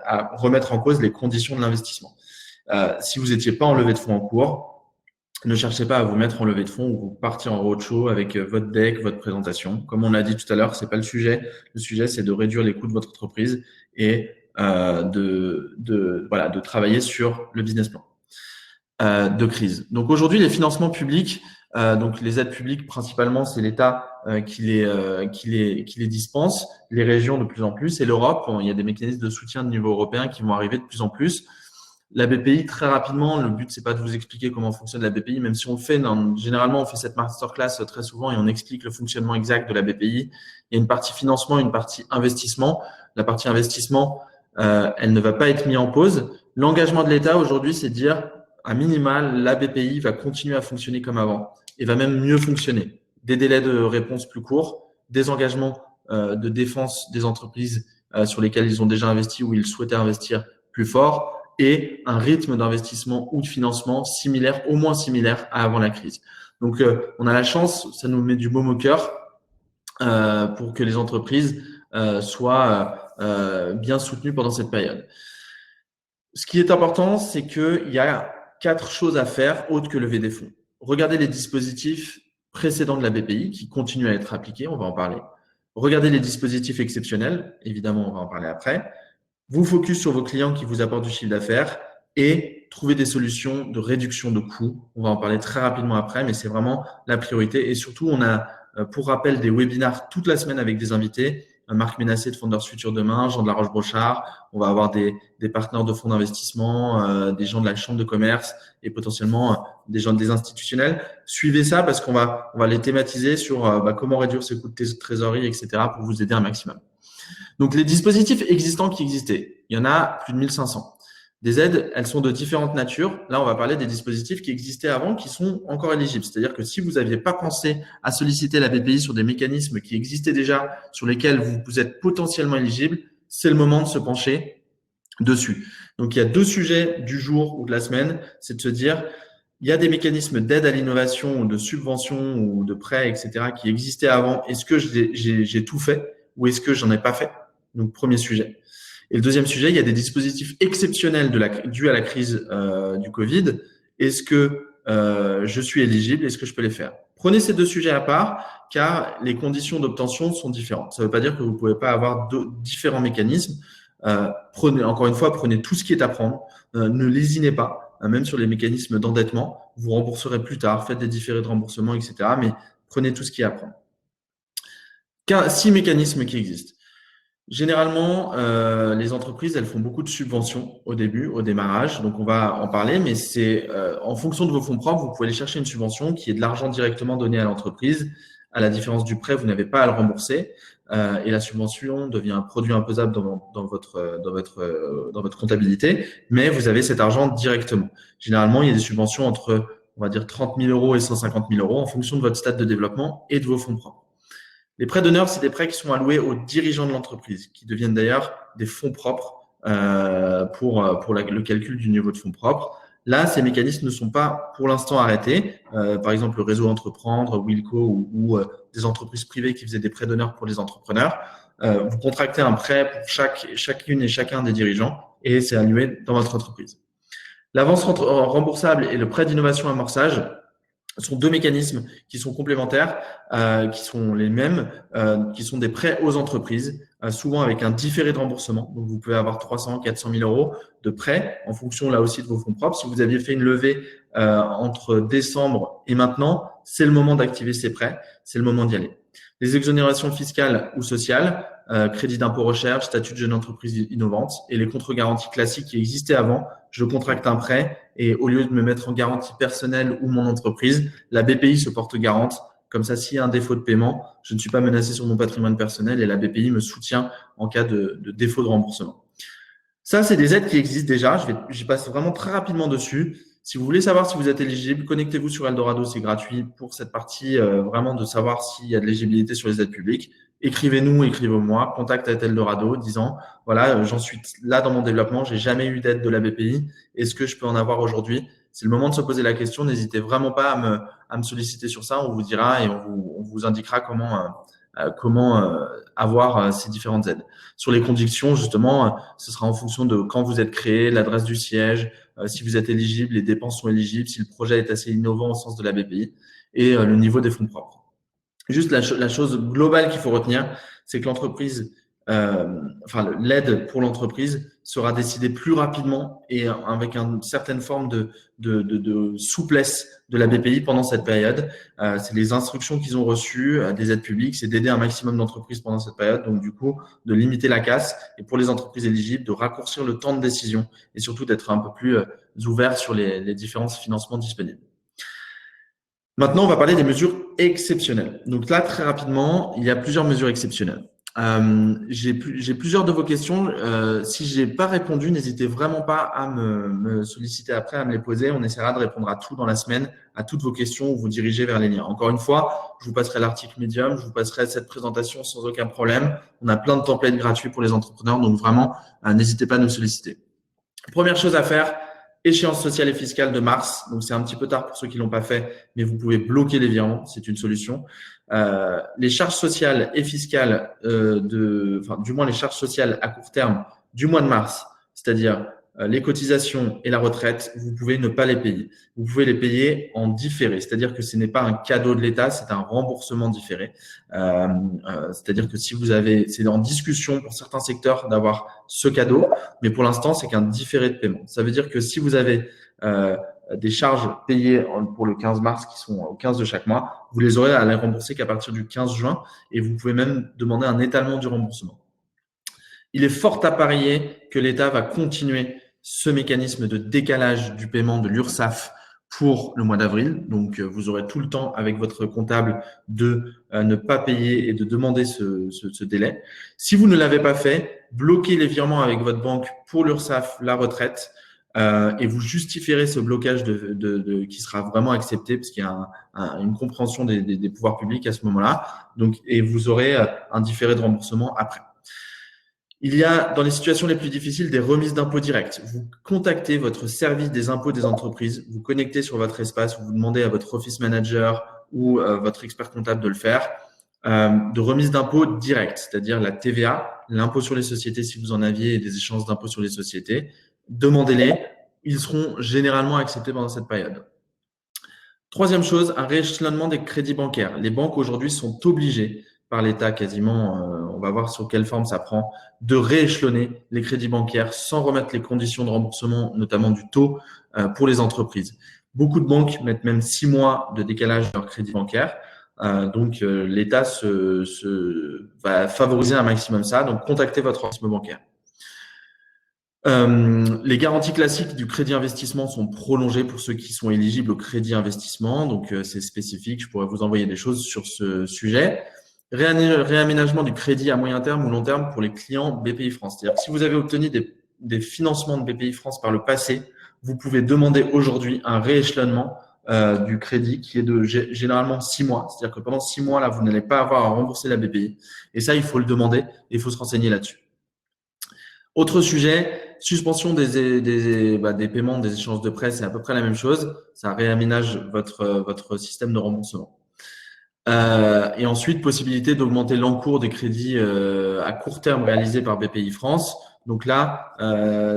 à remettre en cause les conditions de l'investissement. Si vous n'étiez pas en levée de fonds en cours, ne cherchez pas à vous mettre en levée de fonds ou vous partir en roadshow avec votre deck, votre présentation. Comme on l'a dit tout à l'heure, c'est pas le sujet. Le sujet, c'est de réduire les coûts de votre entreprise et de travailler sur le business plan de crise. Donc aujourd'hui, les financements publics, donc les aides publiques principalement, c'est l'État qui les dispense, les régions de plus en plus et l'Europe. Il y a des mécanismes de soutien de niveau européen qui vont arriver de plus en plus. La BPI, très rapidement, le but, c'est pas de vous expliquer comment fonctionne la BPI, même si on le fait, généralement, on fait cette masterclass très souvent et on explique le fonctionnement exact de la BPI. Il y a une partie financement, une partie investissement. La partie investissement, elle ne va pas être mise en pause. L'engagement de l'État aujourd'hui, c'est de dire, à minima, la BPI va continuer à fonctionner comme avant et va même mieux fonctionner. Des délais de réponse plus courts, des engagements de défense des entreprises sur lesquels ils ont déjà investi ou ils souhaitaient investir plus forts et un rythme d'investissement ou de financement similaire, au moins similaire à avant la crise. Donc, on a la chance, ça nous met du baume au cœur pour que les entreprises soient bien soutenues pendant cette période. Ce qui est important, c'est qu'il y a 4 choses à faire autres que lever des fonds. Regardez les dispositifs précédents de la BPI qui continuent à être appliqués, on va en parler. Regardez les dispositifs exceptionnels, évidemment, on va en parler après. Vous focus sur vos clients qui vous apportent du chiffre d'affaires et trouver des solutions de réduction de coûts. On va en parler très rapidement après, mais c'est vraiment la priorité. Et surtout, on a, pour rappel, des webinars toute la semaine avec des invités. Marc Ménassé de Founders Future Demain, Jean de la Roche-Brochard. On va avoir des partenaires de fonds d'investissement, des gens de la chambre de commerce et potentiellement des gens des institutionnels. Suivez ça parce qu'on va les thématiser sur comment réduire ses coûts de trésorerie, etc. pour vous aider un maximum. Donc, les dispositifs existants qui existaient, il y en a plus de 1500. Des aides, elles sont de différentes natures. Là, on va parler des dispositifs qui existaient avant, qui sont encore éligibles. C'est-à-dire que si vous n'aviez pas pensé à solliciter la BPI sur des mécanismes qui existaient déjà, sur lesquels vous êtes potentiellement éligible, c'est le moment de se pencher dessus. Donc, il y a 2 sujets du jour ou de la semaine. C'est de se dire, il y a des mécanismes d'aide à l'innovation ou de subvention ou de prêt, etc., qui existaient avant. Est-ce que j'ai tout fait ou est-ce que j'en ai pas fait? Donc, premier sujet. Et le deuxième sujet, il y a des dispositifs exceptionnels dus à la crise du Covid. Est-ce que je suis éligible? Est-ce que je peux les faire? Prenez ces 2 sujets à part, car les conditions d'obtention sont différentes. Ça ne veut pas dire que vous ne pouvez pas avoir différents mécanismes. Encore une fois, prenez tout ce qui est à prendre. Ne lésinez pas, même sur les mécanismes d'endettement. Vous rembourserez plus tard, faites des différés de remboursement, etc. Mais prenez tout ce qui est à prendre. 6 mécanismes qui existent. Généralement, les entreprises, elles font beaucoup de subventions au début, au démarrage. Donc, on va en parler, mais c'est en fonction de vos fonds propres, vous pouvez aller chercher une subvention qui est de l'argent directement donné à l'entreprise. À la différence du prêt, vous n'avez pas à le rembourser et la subvention devient un produit imposable dans votre comptabilité, mais vous avez cet argent directement. Généralement, il y a des subventions entre, on va dire, 30 000 euros et 150 000 euros en fonction de votre stade de développement et de vos fonds propres. Les prêts d'honneur, c'est des prêts qui sont alloués aux dirigeants de l'entreprise, qui deviennent d'ailleurs des fonds propres pour le calcul du niveau de fonds propres. Là, ces mécanismes ne sont pas pour l'instant arrêtés. Par exemple, le réseau Entreprendre, Wilco ou des entreprises privées qui faisaient des prêts d'honneur pour les entrepreneurs. Vous contractez un prêt pour chacune et chacun des dirigeants et c'est alloué dans votre entreprise. L'avance remboursable et le prêt d'innovation amorçage sont 2 mécanismes qui sont complémentaires, qui sont les mêmes, qui sont des prêts aux entreprises, souvent avec un différé de remboursement. Donc, vous pouvez avoir 300, 400 000 euros de prêts en fonction là aussi de vos fonds propres. Si vous aviez fait une levée entre décembre et maintenant, c'est le moment d'activer ces prêts, c'est le moment d'y aller. Les exonérations fiscales ou sociales, crédit d'impôt recherche, statut de jeune entreprise innovante et les contre-garanties classiques qui existaient avant. Je contracte un prêt et au lieu de me mettre en garantie personnelle ou mon entreprise, la BPI se porte garante. Comme ça, s'il y a un défaut de paiement, je ne suis pas menacé sur mon patrimoine personnel et la BPI me soutient en cas de défaut de remboursement. Ça, c'est des aides qui existent déjà. J'y passe vraiment très rapidement dessus. Si vous voulez savoir si vous êtes éligible, connectez-vous sur Eldorado, c'est gratuit pour cette partie vraiment de savoir s'il y a de l'éligibilité sur les aides publiques. Écrivez-nous, écrivez-moi, contact à Eldorado, disant voilà, j'en suis là dans mon développement, j'ai jamais eu d'aide de la BPI. Est-ce que je peux en avoir aujourd'hui? c'est le moment de se poser la question. N'hésitez vraiment pas à me solliciter sur ça. On vous dira et on vous indiquera comment avoir ces différentes aides. Sur les conditions, justement, ce sera en fonction de quand vous êtes créé, l'adresse du siège, si vous êtes éligible, les dépenses sont éligibles, si le projet est assez innovant au sens de la BPI et le niveau des fonds propres. Juste la chose globale qu'il faut retenir, c'est que l'aide pour l'entreprise sera décidée plus rapidement et avec une certaine forme de souplesse de la BPI pendant cette période. C'est les instructions qu'ils ont reçues des aides publiques, c'est d'aider un maximum d'entreprises pendant cette période. Donc, du coup, de limiter la casse et pour les entreprises éligibles, de raccourcir le temps de décision et surtout d'être un peu plus ouvert sur les différents financements disponibles. Maintenant, on va parler des mesures exceptionnelles. Donc là, très rapidement, il y a plusieurs mesures exceptionnelles. J'ai plusieurs de vos questions. Si j'ai pas répondu, n'hésitez vraiment pas à me solliciter après, à me les poser. On essaiera de répondre à tout dans la semaine, à toutes vos questions ou vous diriger vers les liens. Encore une fois, je vous passerai l'article Medium, je vous passerai cette présentation sans aucun problème. On a plein de templates gratuits pour les entrepreneurs, donc vraiment, n'hésitez pas à nous solliciter. Première chose à faire, échéance sociale et fiscale de mars. Donc, c'est un petit peu tard pour ceux qui l'ont pas fait, mais vous pouvez bloquer les virements. C'est une solution. Les charges sociales et fiscales du moins les charges sociales à court terme du mois de mars, c'est-à-dire les cotisations et la retraite, vous pouvez ne pas les payer. Vous pouvez les payer en différé, c'est-à-dire que ce n'est pas un cadeau de l'État, c'est un remboursement différé. C'est-à-dire que c'est en discussion pour certains secteurs d'avoir ce cadeau, mais pour l'instant, c'est qu'un différé de paiement. Ça veut dire que si vous avez des charges payées pour le 15 mars qui sont au 15 de chaque mois, vous les aurez à les rembourser qu'à partir du 15 juin et vous pouvez même demander un étalement du remboursement. Il est fort à parier que l'État va continuer ce mécanisme de décalage du paiement de l'URSSAF pour le mois d'avril. Donc, vous aurez tout le temps avec votre comptable de ne pas payer et de demander ce délai. Si vous ne l'avez pas fait, bloquez les virements avec votre banque pour l'URSSAF, la retraite, et vous justifierez ce blocage qui sera vraiment accepté parce qu'il y a une compréhension des pouvoirs publics à ce moment-là. Donc, et vous aurez un différé de remboursement après. Il y a, dans les situations les plus difficiles, des remises d'impôts directes. Vous contactez votre service des impôts des entreprises, vous connectez sur votre espace, vous demandez à votre office manager ou votre expert comptable de le faire, de remise d'impôts directes, c'est-à-dire la TVA, l'impôt sur les sociétés si vous en aviez et des échéances d'impôts sur les sociétés. Demandez-les, ils seront généralement acceptés pendant cette période. Troisième chose, un rééchelonnement des crédits bancaires. Les banques aujourd'hui sont obligées par l'État quasiment, on va voir sur quelle forme ça prend, de rééchelonner les crédits bancaires sans remettre les conditions de remboursement, notamment du taux, pour les entreprises. Beaucoup de banques mettent même 6 mois de décalage de leur crédit bancaire. Donc, l'État va favoriser un maximum ça. Donc, contactez votre organisme bancaire. Les garanties classiques du crédit investissement sont prolongées pour ceux qui sont éligibles au crédit investissement. Donc, c'est spécifique. Je pourrais vous envoyer des choses sur ce sujet. Réaménagement du crédit à moyen terme ou long terme pour les clients BPI France. C'est-à-dire que si vous avez obtenu des financements de BPI France par le passé, vous pouvez demander aujourd'hui un rééchelonnement du crédit qui est de généralement 6 mois. C'est-à-dire que pendant 6 mois, là, vous n'allez pas avoir à rembourser la BPI. Et ça, il faut le demander et il faut se renseigner là-dessus. Autre sujet, suspension des paiements des échanges de prêts, c'est à peu près la même chose. Ça réaménage votre système de remboursement. Et ensuite, possibilité d'augmenter l'encours des crédits à court terme réalisés par BPI France. Donc là,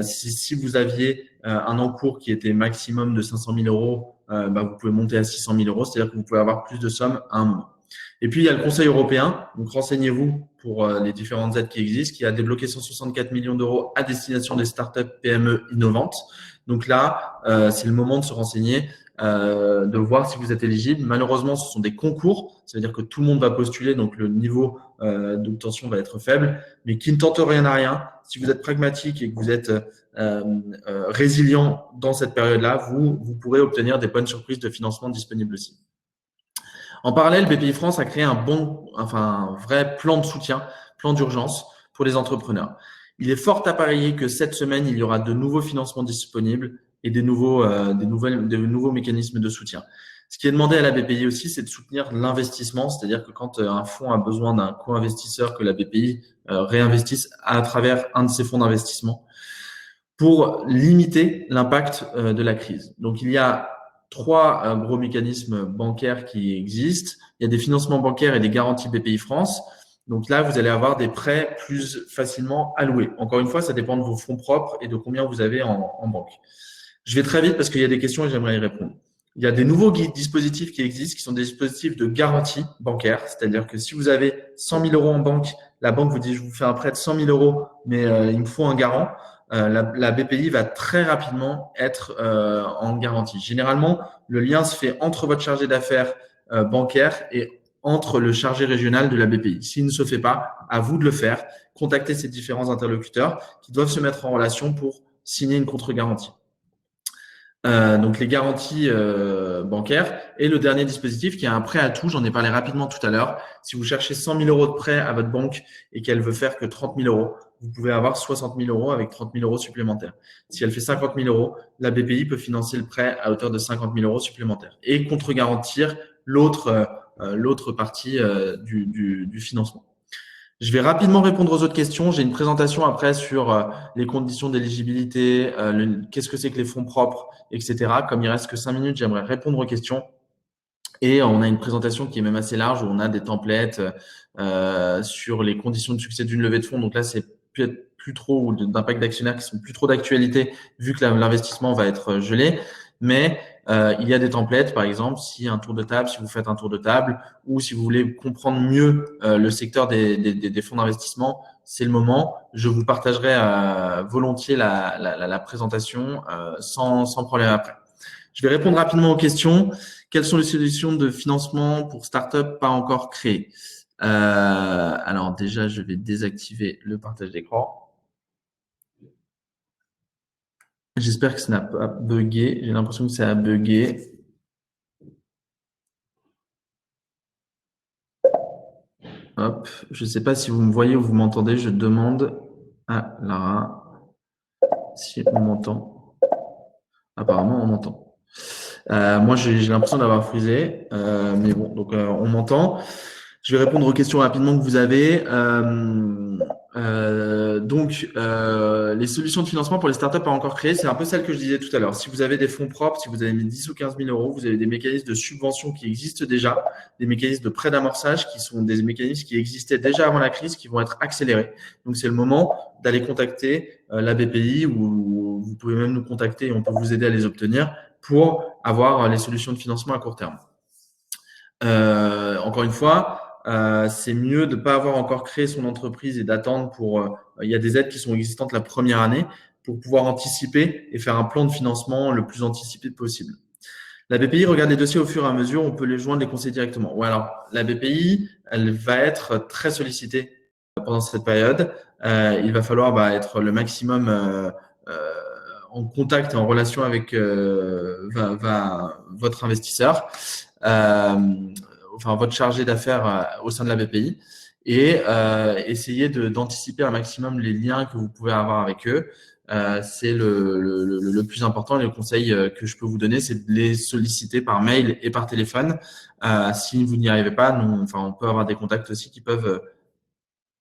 si vous aviez un encours qui était maximum de 500 000 euros, vous pouvez monter à 600 000 euros, c'est-à-dire que vous pouvez avoir plus de sommes à un moment. Et puis, il y a le Conseil européen. Donc, renseignez-vous pour les différentes aides qui existent, qui a débloqué 164 millions d'euros à destination des startups PME innovantes. Donc là, c'est le moment de se renseigner, de voir si vous êtes éligible. Malheureusement, ce sont des concours. Ça veut dire que tout le monde va postuler, donc le niveau d'obtention va être faible. Mais qui ne tente rien à rien, si vous êtes pragmatique et que vous êtes résilient dans cette période-là, vous pourrez obtenir des bonnes surprises de financement disponibles aussi. En parallèle, BPI France a créé un vrai plan de soutien, plan d'urgence pour les entrepreneurs. Il est fort à parier que cette semaine, il y aura de nouveaux financements disponibles et des nouveaux mécanismes de soutien. Ce qui est demandé à la BPI aussi, c'est de soutenir l'investissement, c'est-à-dire que quand un fonds a besoin d'un co-investisseur, que la BPI réinvestisse à travers un de ses fonds d'investissement. pour limiter l'impact de la crise. Donc, il y a trois gros mécanismes bancaires qui existent. Il y a des financements bancaires et des garanties BPI France. Donc là, vous allez avoir des prêts plus facilement alloués. Encore une fois, ça dépend de vos fonds propres et de combien vous avez en banque. Je vais très vite parce qu'il y a des questions et j'aimerais y répondre. Il y a des nouveaux dispositifs qui existent, qui sont des dispositifs de garantie bancaire. C'est-à-dire que si vous avez 100 000 euros en banque, la banque vous dit, je vous fais un prêt de 100 000 euros, mais il me faut un garant. La BPI va très rapidement être en garantie. Généralement, le lien se fait entre votre chargé d'affaires bancaire et entre le chargé régional de la BPI. S'il ne se fait pas, à vous de le faire. Contactez ces différents interlocuteurs qui doivent se mettre en relation pour signer une contre-garantie. Donc les garanties bancaires et le dernier dispositif qui est un prêt à tout, j'en ai parlé rapidement tout à l'heure. Si vous cherchez 100 000 euros de prêt à votre banque et qu'elle veut faire que 30 000 euros, vous pouvez avoir 60 000 euros avec 30 000 euros supplémentaires. Si elle fait 50 000 euros, la BPI peut financer le prêt à hauteur de 50 000 euros supplémentaires et contre-garantir l'autre partie du financement. Je vais rapidement répondre aux autres questions. J'ai une présentation après sur les conditions d'éligibilité, qu'est-ce que c'est que les fonds propres, etc. Comme il reste que 5 minutes, j'aimerais répondre aux questions. Et on a une présentation qui est même assez large où on a des templates sur les conditions de succès d'une levée de fonds. Donc là, c'est peut-être plus trop, ou d'impact d'actionnaires qui sont plus trop d'actualité vu que l'investissement va être gelé. Mais il y a des templates, par exemple, si vous faites un tour de table ou si vous voulez comprendre mieux le secteur des fonds d'investissement, c'est le moment. Je vous partagerai volontiers la présentation sans problème après. Je vais répondre rapidement aux questions. Quelles sont les solutions de financement pour start-up pas encore créées? Alors déjà, je vais désactiver le partage d'écran. J'espère que ça n'a pas bugué. J'ai l'impression que ça a bugué. Hop, je ne sais pas si vous me voyez ou vous m'entendez. Je demande à Lara si on m'entend. Apparemment, on m'entend. Moi, j'ai l'impression d'avoir frisé, mais bon, donc on m'entend. Je vais répondre aux questions rapidement que vous avez. Les solutions de financement pour les startups pas encore créées, c'est un peu celle que je disais tout à l'heure. Si vous avez des fonds propres, si vous avez mis 10 ou 15 000 euros, vous avez des mécanismes de subvention qui existent déjà, des mécanismes de prêt d'amorçage qui sont des mécanismes qui existaient déjà avant la crise, qui vont être accélérés. Donc, c'est le moment d'aller contacter la BPI ou vous pouvez même nous contacter et on peut vous aider à les obtenir pour avoir les solutions de financement à court terme. Encore une fois, c'est mieux de ne pas avoir encore créé son entreprise et d'attendre pour… il y a des aides qui sont existantes la première année pour pouvoir anticiper et faire un plan de financement le plus anticipé possible. La BPI regarde les dossiers au fur et à mesure, on peut les joindre, les conseiller directement. Ou alors, la BPI, elle va être très sollicitée pendant cette période. Il va falloir être le maximum en contact et en relation avec votre investisseur. Votre chargé d'affaires au sein de la BPI et essayer d'anticiper un maximum les liens que vous pouvez avoir avec eux. C'est le plus important. Le conseil que je peux vous donner, c'est de les solliciter par mail et par téléphone. Si vous n'y arrivez pas, on peut avoir des contacts aussi qui peuvent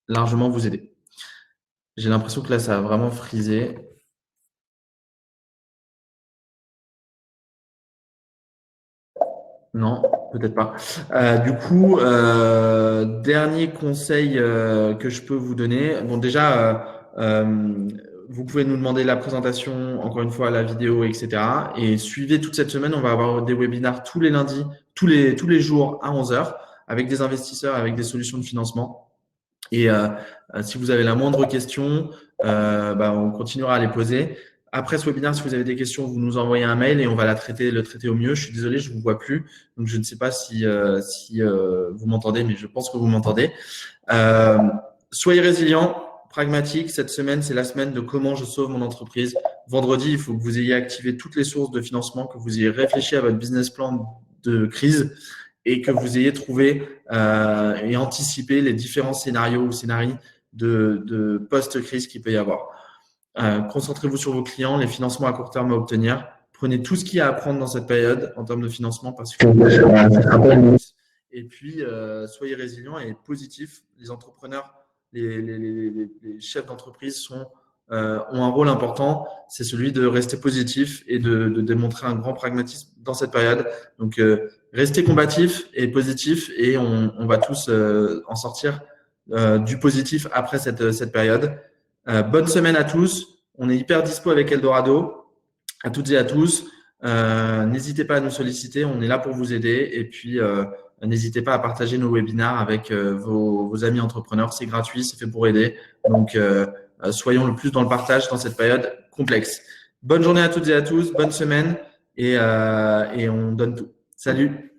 largement vous aider. J'ai l'impression que là, ça a vraiment frisé. Non, peut-être pas. Du coup, dernier conseil que je peux vous donner. Bon, déjà, vous pouvez nous demander la présentation, encore une fois, la vidéo, etc. Et suivez toute cette semaine. On va avoir des webinars tous les lundis, tous les jours à 11 heures avec des investisseurs, avec des solutions de financement. Et si vous avez la moindre question, on continuera à les poser. Après ce webinaire, si vous avez des questions, vous nous envoyez un mail et on va le traiter au mieux. Je suis désolé, je ne vous vois plus. Donc, je ne sais pas si vous m'entendez, mais je pense que vous m'entendez. Soyez résilients, pragmatiques. Cette semaine, c'est la semaine de comment je sauve mon entreprise. Vendredi, il faut que vous ayez activé toutes les sources de financement, que vous ayez réfléchi à votre business plan de crise et que vous ayez trouvé et anticipé les différents scénarios ou scénarios de post-crise qu'il peut y avoir. Concentrez-vous sur vos clients, les financements à court terme à obtenir. Prenez tout ce qu'il y a à prendre dans cette période en termes de financement parce que et puis soyez résilients et positifs. Les entrepreneurs, les chefs d'entreprise sont ont un rôle important, c'est celui de rester positif et de démontrer un grand pragmatisme dans cette période. Donc, restez combatif et positif et on va tous en sortir du positif après cette période. Bonne semaine à tous. On est hyper dispo avec Eldorado. À toutes et à tous. N'hésitez pas à nous solliciter. On est là pour vous aider. Et puis, n'hésitez pas à partager nos webinars avec vos amis entrepreneurs. C'est gratuit, c'est fait pour aider. Donc, soyons le plus dans le partage dans cette période complexe. Bonne journée à toutes et à tous. Bonne semaine. Et on donne tout. Salut.